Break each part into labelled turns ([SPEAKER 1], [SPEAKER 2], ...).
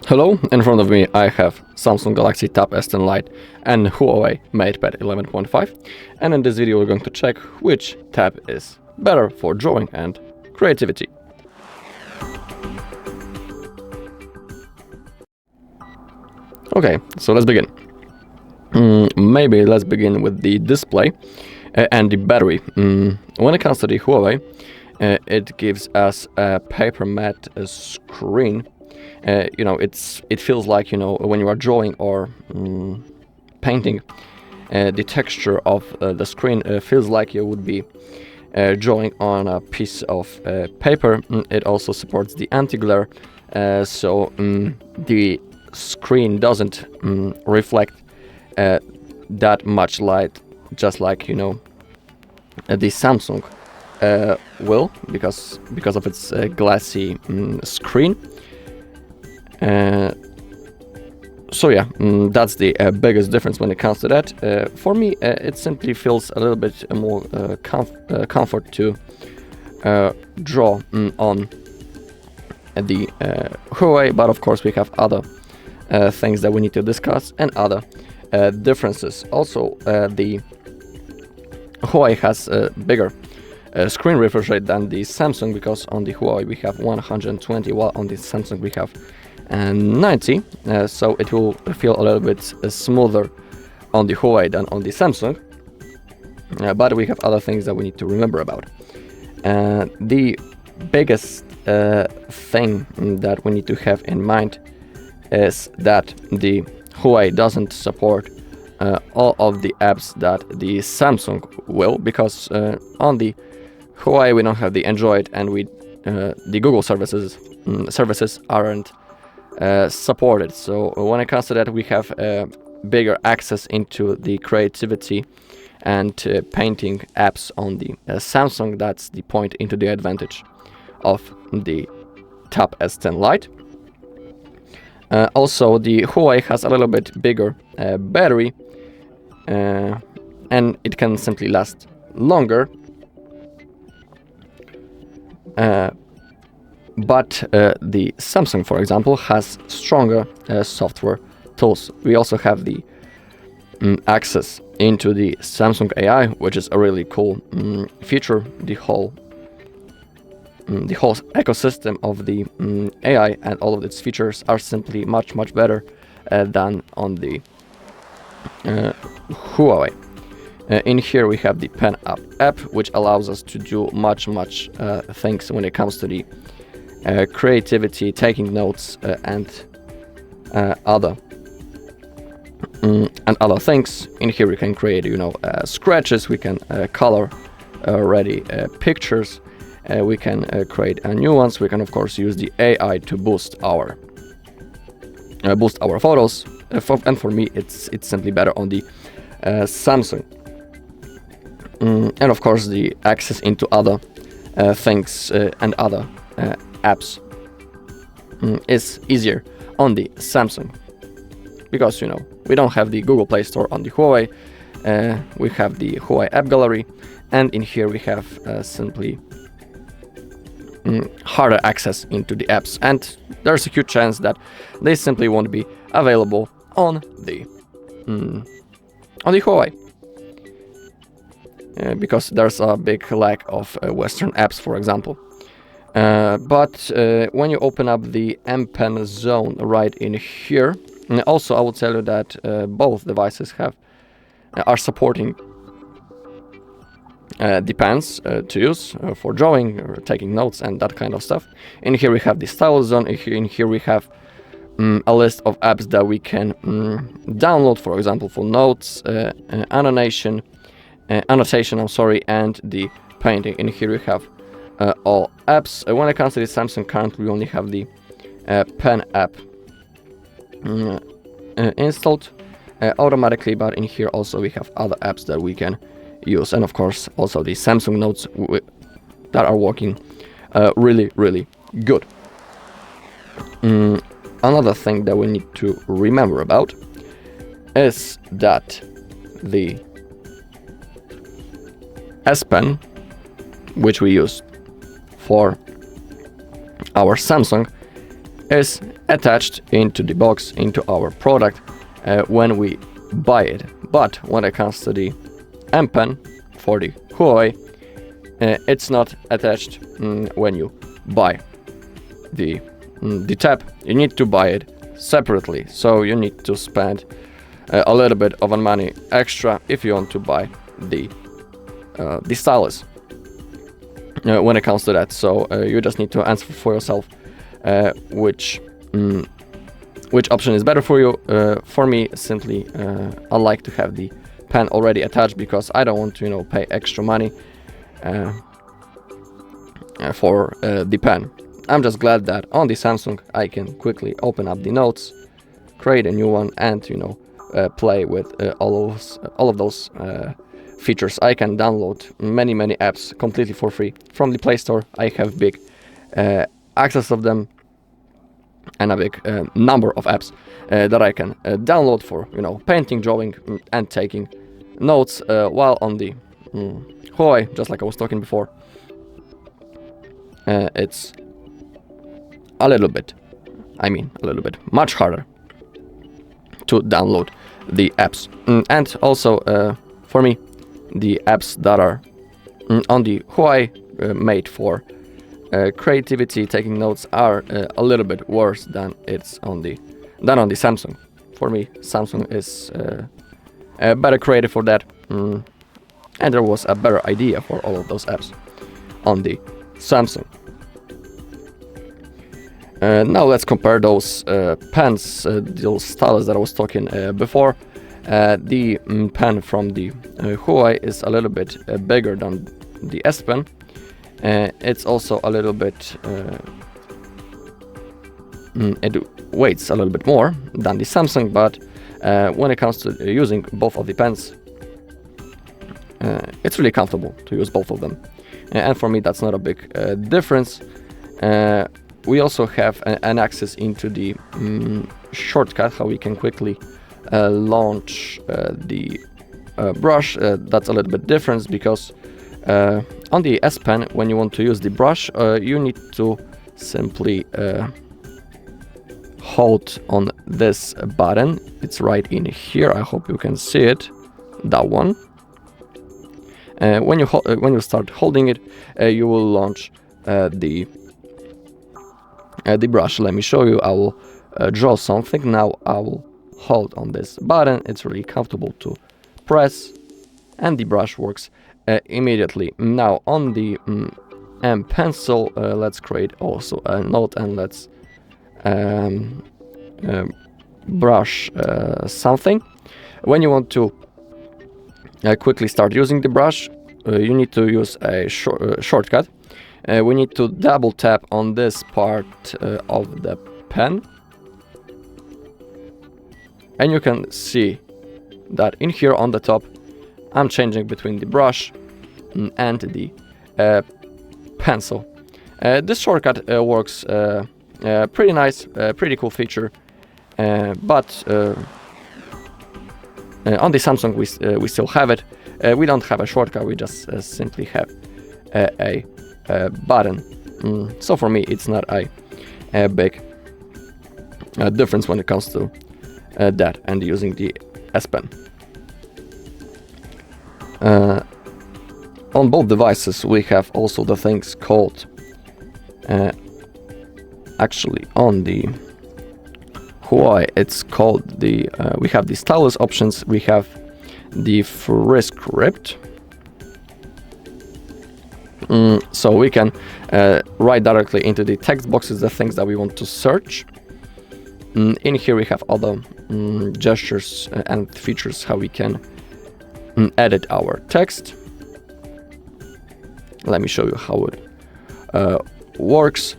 [SPEAKER 1] Hello, in front of me I have Samsung Galaxy Tab S10 Lite and Huawei MatePad 11.5, and in this video we're going to check which tab is better for drawing and creativity. Okay, so let's begin. Maybe let's begin with the display and the battery. When it comes to the Huawei, it gives us a paper matte screen. It feels like, when you are drawing or painting, the texture of the screen feels like you would be drawing on a piece of paper. It also supports the anti-glare, so the screen doesn't reflect that much light, just like the Samsung will, because of its glassy screen. So yeah, that's the biggest difference when it comes to that. For me, it simply feels a little bit more comfort to draw on the Huawei, but of course we have other things that we need to discuss and other differences. Also, the Huawei has a bigger screen refresh rate than the Samsung, because on the Huawei we have 120, while on the Samsung we have 90, so it will feel a little bit smoother on the Huawei than on the Samsung, but we have other things that we need to remember about. The biggest thing that we need to have in mind is that the Huawei doesn't support all of the apps that the Samsung will, because on the Huawei we don't have the Android, and the Google services aren't supported. So when it comes to that, we have bigger access into the creativity and painting apps on the Samsung. That's the point into the advantage of the Tab S10 Lite. Also, the Huawei has a little bit bigger battery, and it can simply last longer. But the Samsung, for example, has stronger software tools. We also have the access into the Samsung AI, which is a really cool feature. The whole ecosystem of the AI and all of its features are simply much better than on the Huawei. In here we have the Pen app, which allows us to do much things when it comes to the creativity, taking notes, and other things. In here we can create scratches, we can color already pictures, we can create new ones. We can of course use the AI to boost our photos, and for me it's simply better on the Samsung. And of course the access into other things and other apps is easier on the Samsung, because we don't have the Google Play Store on the Huawei. We have the Huawei App Gallery, and in here we have simply harder access into the apps, and there's a huge chance that they simply won't be available on the Huawei, because there's a big lack of Western apps, for example. But when you open up the M Pen zone right in here, also I will tell you that both devices are supporting the pens to use for drawing or taking notes and that kind of stuff. In here we have the Stylus zone. In here we have a list of apps that we can download, for example, for notes, annotation, and the painting. In here we have all apps. When it comes to the Samsung, currently we only have the Pen app installed automatically, but in here also we have other apps that we can use, and of course also the Samsung Notes that are working really good. Another thing that we need to remember about is that the S Pen, which we use for our Samsung, is attached into the box, into our product when we buy it. But when it comes to the M Pen for the Huawei, it's not attached when you buy the tab. You need to buy it separately, so you need to spend a little bit of money extra if you want to buy the Stylus when it comes to that. So you just need to answer for yourself which option is better for you. For me, simply I like to have the pen already attached because I don't want to pay extra money for the pen. I'm just glad that on the Samsung I can quickly open up the notes, create a new one, and play with all of those features. I can download many apps completely for free from the Play Store. I have big access of them and a big number of apps that I can download for painting, drawing, and taking notes, while on the Huawei, just like I was talking before, it's a little bit much harder to download the apps. And also for me, the apps that are on the Huawei made for creativity, taking notes, are a little bit worse than on the Samsung. For me, Samsung is better created for that, and there was a better idea for all of those apps on the Samsung. Now let's compare those pens, those Stylus that I was talking before. The pen from the Huawei is a little bit bigger than the S Pen. It's also a little bit, it weighs a little bit more than the Samsung, but when it comes to using both of the pens, it's really comfortable to use both of them. And for me, that's not a big difference. We also have an access into the shortcut, how we can quickly launch the brush. That's a little bit different because on the S Pen, when you want to use the brush, you need to simply hold on this button. It's right in here. I hope you can see it. That one. When you start holding it, you will launch the brush. Let me show you. I will draw something. Now I will hold on this button. It's really comfortable to press, and the brush works immediately. Now on the M Pencil, let's create also a note, and let's brush something. When you want to quickly start using the brush, you need to use a shortcut. We need to double tap on this part of the pen, and you can see that in here on the top I'm changing between the brush and the pencil. This shortcut works pretty nice, pretty cool feature, but on the Samsung we still have it. We don't have a shortcut, we just simply have a button. So for me it's not a big difference when it comes to that and using the S Pen. On both devices we have also the things called, actually on the Huawei it's called the, we have the Stylus options, we have the free script. So we can write directly into the text boxes the things that we want to search. In here we have other gestures and features how we can edit our text. Let me show you how it works.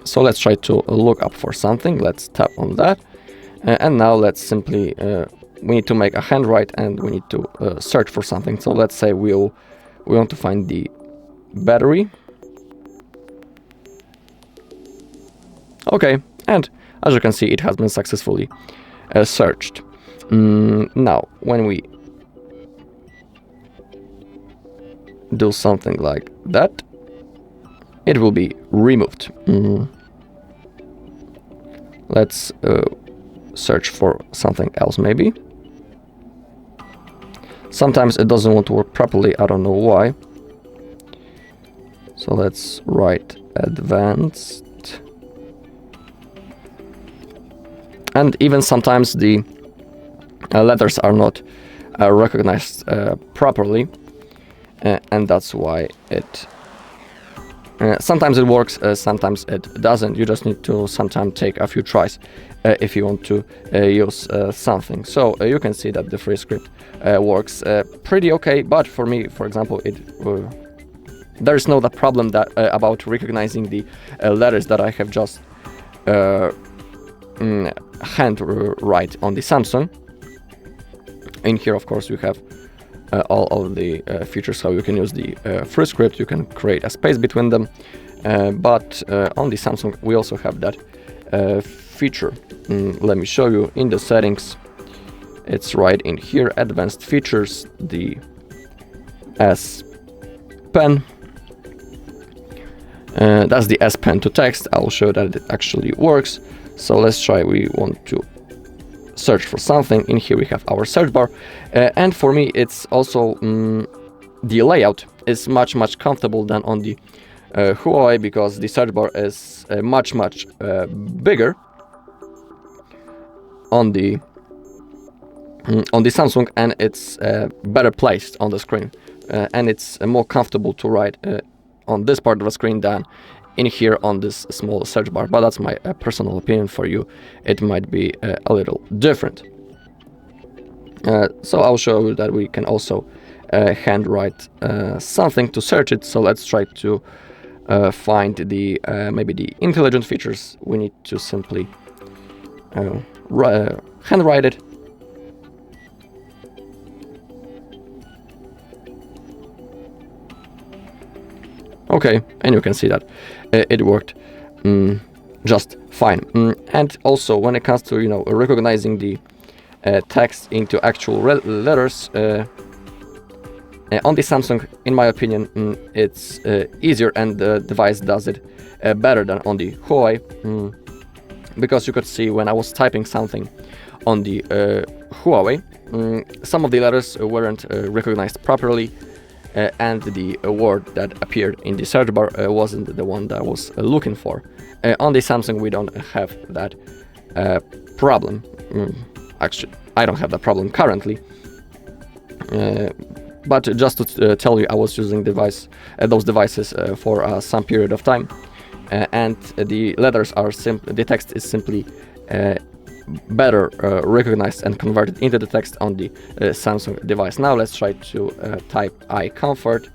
[SPEAKER 1] So let's try to look up for something. Let's tap on that, and now let's simply we need to make a handwrite and we need to search for something. So let's say we want to find the battery. Okay, and as you can see it has been successfully searched. Now when we do something like that, it will be removed. Let's search for something else maybe. Sometimes it doesn't want to work properly, I don't know why. So let's write advanced. And even sometimes the letters are not recognized properly, and that's why it sometimes it works, sometimes it doesn't. You just need to sometimes take a few tries if you want to use something. So you can see that the free script works pretty okay, but for me, for example, there is no problem that about recognizing the letters that I have just handwrite on the Samsung. In here, of course, you have all of the features, how you can use the free script. You can create a space between them, but on the Samsung we also have that feature. Let me show you in the settings. It's right in here, advanced features, the S Pen. That's the S Pen to text. I'll show that it actually works. So let's try, we want to search for something. In here we have our search bar, and for me it's also the layout is much comfortable than on the Huawei, because the search bar is much bigger on the Samsung, and it's better placed on the screen, and it's more comfortable to write on this part of the screen than in here on this small search bar. But that's my personal opinion. For you it might be a little different. So I'll show you that we can also handwrite something to search it. So let's try to find the maybe the intelligent features. We need to simply handwrite it. Okay, and you can see that it worked just fine. And also when it comes to, you know, recognizing the text into actual letters on the Samsung, in my opinion, it's easier, and the device does it better than on the Huawei, because you could see when I was typing something on the Huawei, some of the letters weren't recognized properly, and the word that appeared in the search bar wasn't the one that I was looking for. On the Samsung we don't have that problem. Actually, I don't have that problem currently. But just to tell you, I was using those devices for some period of time, and the letters are the text is simply better recognized and converted into the text on the Samsung device. Now let's try to type iComfort.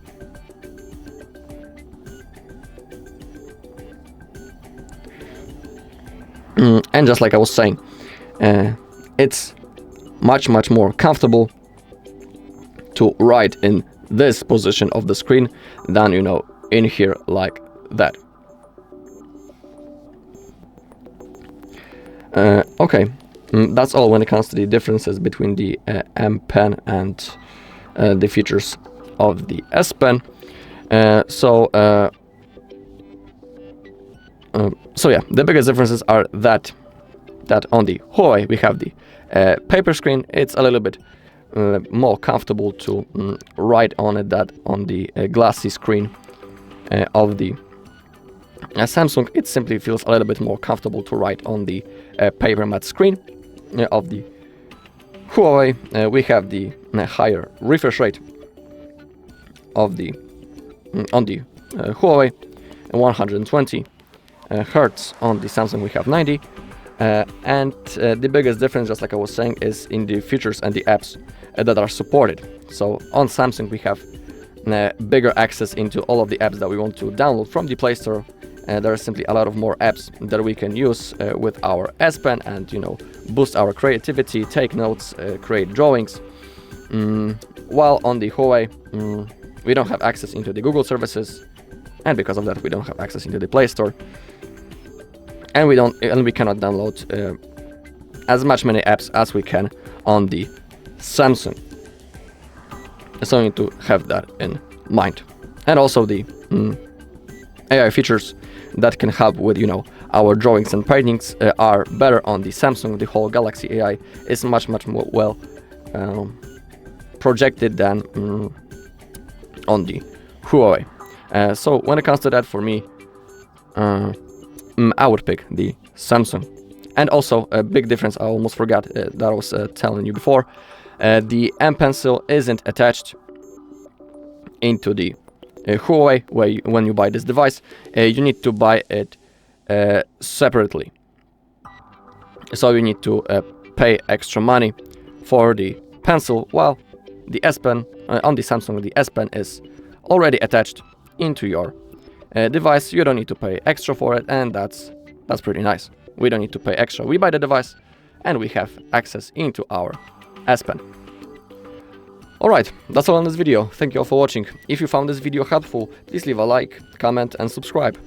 [SPEAKER 1] And just like I was saying, it's much more comfortable to write in this position of the screen than, you know, in here like that. Okay, that's all when it comes to the differences between the M Pen and the features of the S Pen. So yeah, the biggest differences are that on the Huawei we have the paper screen. It's a little bit more comfortable to write on it than on the glassy screen of the Samsung. It simply feels a little bit more comfortable to write on the paper matte screen of the Huawei. We have the higher refresh rate of the on the Huawei, 120 hertz. On the Samsung we have 90, and the biggest difference, just like I was saying, is in the features and the apps that are supported. So on Samsung we have bigger access into all of the apps that we want to download from the Play Store. There are simply a lot of more apps that we can use with our S Pen, and, you know, boost our creativity, take notes, create drawings. While on the Huawei we don't have access into the Google services, and because of that we don't have access into the Play Store, and we cannot download as many apps as we can on the Samsung. So you need to have that in mind. And also the AI features that can help with, you know, our drawings and paintings are better on the Samsung. The whole Galaxy AI is much more well projected than on the Huawei. So when it comes to that, for me, I would pick the Samsung. And also a big difference, I almost forgot that I was telling you before. The M Pencil isn't attached into the Huawei, where when you buy this device, you need to buy it separately. So you need to pay extra money for the pencil, while the S Pen on the Samsung, the S Pen is already attached into your device. You don't need to pay extra for it, and that's pretty nice. We don't need to pay extra. We buy the device, and we have access into our S Pen. Alright, that's all on this video. Thank you all for watching. If you found this video helpful, please leave a like, comment and subscribe.